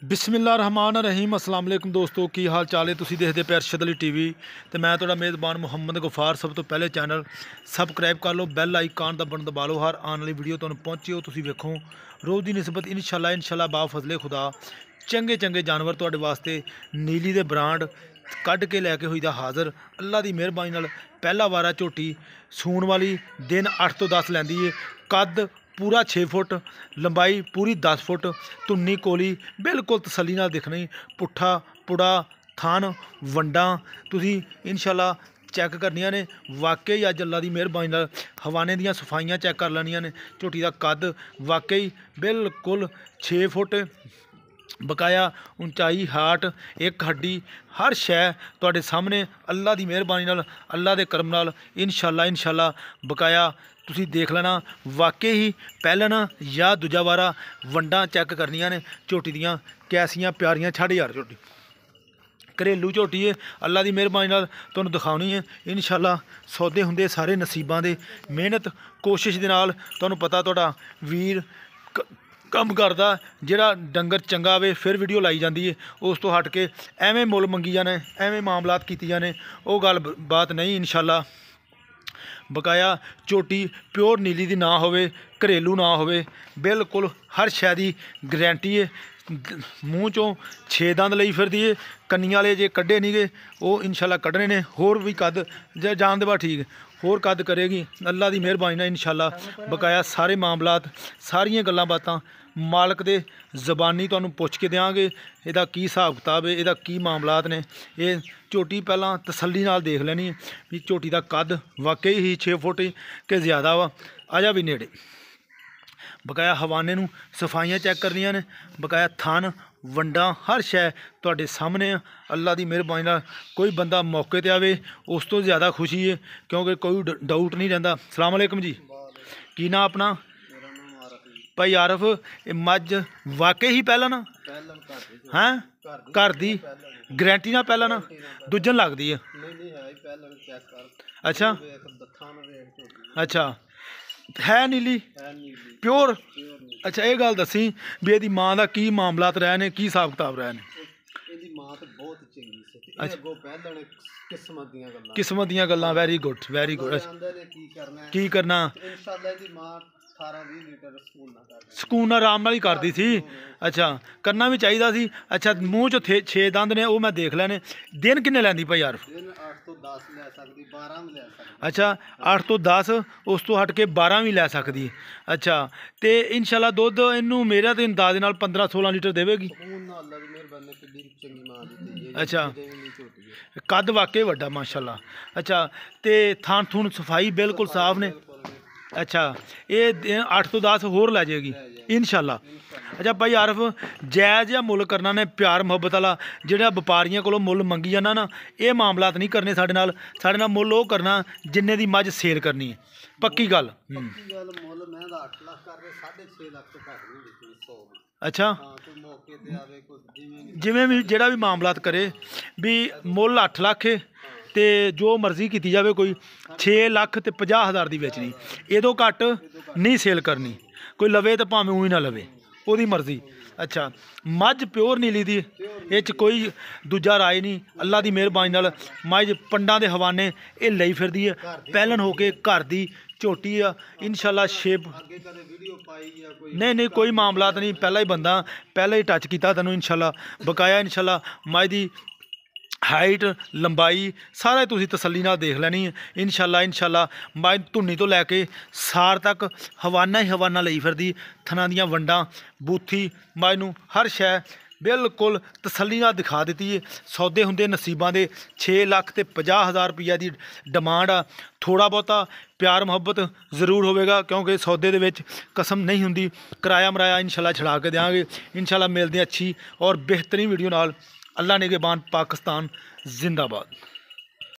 बिस्मिल्लाहिर्रहमानिर्रहीम अस्सलाम वालेकुम दोस्तों की हाल चाल है। तुसीं देखदे पे अरशद अली टीवी तो मैं तुहाडा मेज़बान मुहम्मद गफार। सब तो पहले चैनल सबसक्राइब कर लो, बैल आइकान दा बटन दबा लो, हर आने वाली वीडियो तुहानूं पहुंचे हो तुसीं वेखो। रोज़ की निस्बत इंशाल्लाह बाफजले खुदा चंगे चंगे जानवर तुहाडे वास्ते नीली दे ब्रांड कढ़ के लैके हुई दा हाज़र। अल्लाह की मेहरबानी नाल पहला वारा झोटी सूण वाली दिन 8 तो 10 लैंदी है। कद पूरा 6 फुट, लंबाई पूरी 10 फुट, धुन्नी कोली बिल्कुल तसल्ली नाल दिखनी। पुट्ठा पुड़ा थान वंडा तुसीं इंशाल्लाह चैक करनियां ने। वाकई अज अल्लाह की मेहरबानी नाल हवाने दियां सफाइयां चैक कर लैनियां ने। झोटी का कद वाकई बिल्कुल 6 फुट, बकाया उंचाई हाट एक हड्डी हर शै तुहाडे सामने अल्लाह की मेहरबानी नाल अल्लाह के करम नाल इंशाल्लाह बकाया तुसीं देख लेना। वाकई ही पैलन या दूजा वारा वंडा चैक करनियां ने झोटी दियां कैसियां प्यारियां। 6,500 झोटी घरेलू झोटी है, अल्लाह की मेहरबानी नाल तुहानूं दिखाउणी है। इंशाल्लाह सौदे हुंदे सारे नसीबां दे, मेहनत कोशिश दे नाल। तुहानूं पता तुहाडा वीर कम करदा, जिहड़ा डंगर चंगा आवे फिर वीडियो लाई जाती है। उस तो हट के एवें मुल मंगी जाने, एवें मामलात कीती जाने, वो गल बात नहीं। इंशाल्लाह बकाया झोटी प्योर नीली दी ना होवे, घरेलू ना होवे, बिल्कुल हर शै दी गारंटी है। मूँह चों 6 दंद लई फिरदी है। कन्नी वाले जे कड्ढे नहीं गए वो इंशाल्लाह कड्ढने ने। होर भी कद जे जान दे बा ठीक होर कद करेगी अल्लाह की मेहरबानी नाल इंशाल्लाह। बकाया सारे मामलात सारियां गल्लां बातां मालक दे जबानी तुहानूं पुछ के देंगे। इहदा की हिसाब किताब है, इहदा की मामलात ने। ये झोटी पहलां तसल्ली नाल देख लैनी भी झोटी का कद वाकई ही 6 फुट के ज़्यादा वा। आजा भी नेड़े बकाया हवाने नूं सफाइयां चैक करनियां ने। बकाया थन वंडा हर शै तुहाडे सामने। अल्लाह की मेहरबानी नाल कोई बंदा मौके ते आवे उस तो ज़्यादा खुशी है, क्योंकि कोई डाउट नहीं रहिंदा। अस्सलाम वालेकुम जी, की नाम अपना? भाई आरफ, मझ वाकई ही पहला ना हैं घर दी गारंटी ना पहला ना दूजन लगती है। अच्छा अच्छा है नीली प्योर। अच्छा ये गल दसी भी यदी माँ का की मामलात रहे ने, की हिसाब किताब रहे ने? किस्मत दियां गल्लां। Very good very good. की करना ਸਕੂਨ आराम नाल ही करती थी। अच्छा करना भी चाहिए सी। अच्छा मूँह चो 6 दंद ने, वो मैं देख लैने। दिन किन्ने लैंदी भाई यार? 8 तो 10 लै सकदी, 12 भी लै सकदी। अच्छा 8 तो 10 उस तो हट के 12 भी लै सकदी। अच्छा तो इंशाल्लाह दुध इनू मेरा तो अंदाजे नाल 15-16 लीटर देवेगी। अच्छा कद वाकई वड्डा माशाल्लाह। अच्छा तो थान थून सफाई बिल्कुल साफ ने। अच्छा ये 8 तो 10 होर लै जाएगी इंशाल्लाह। अच्छा भाई आरफ, जायज़ या मुल करना ने प्यार मुहब्बत वाला, जेह्ड़ा व्यापारियों कोलों मुल मंगी जाना ना, ये मामलात नहीं करने साढ़े नाल। साढ़े नाल मुल वो करना जिन्ने दी मझ सेल करनी है। पक्की गल। अच्छा जिमें भी जेह्ड़ा भी मामलात करे भी मुल 8 लाख है तो जो मर्जी की जाए, कोई 6 लाख तो 50,000 की बेचनी, एदों घट नहीं सेल करनी। कोई लवे तो भावें ऊँ ही ना लवे, वो मर्जी। अच्छा मझ प्योर नीली दी, ये कोई दूजा राय नहीं। अल्लाह की मेहरबानी नाल मझ पंडां दे हवाने ये लई फिरदी है। पहलन होके घर दी झोटी आ इंशाल्लाह। शेप नहीं कोई मामलात नहीं, पहला ही बंदा पहला ही टच किया तेनों इंशाल्लाह। बकाया इंशाल्लाह मझ दी हाइट लंबाई सारा तुसी तसल्ली नाल देख लैनी है इंशाल्लाह। मझ धुन्नी तो लैके सार तक हवाना ही हवाना लई फिरदी। थना दियां वंडां बूथी मझ नूं हर शै बिल्कुल तसल्ली नाल दिखा दी है। सौदे हुंदे नसीबां दे 6 लाख ते 50,000 रुपया की डिमांड आ। थोड़ा बहुता प्यार मुहब्बत जरूर होवेगा, क्योंकि सौदे दे विच कसम नहीं हुंदी। किराया मराया इंशाल्लाह छड़ा के देंगे इंशाल्लाह। मिलते अच्छी और बेहतरीन वीडियो नाल। अल्लाह निगहबान पाकिस्तान जिंदाबाद।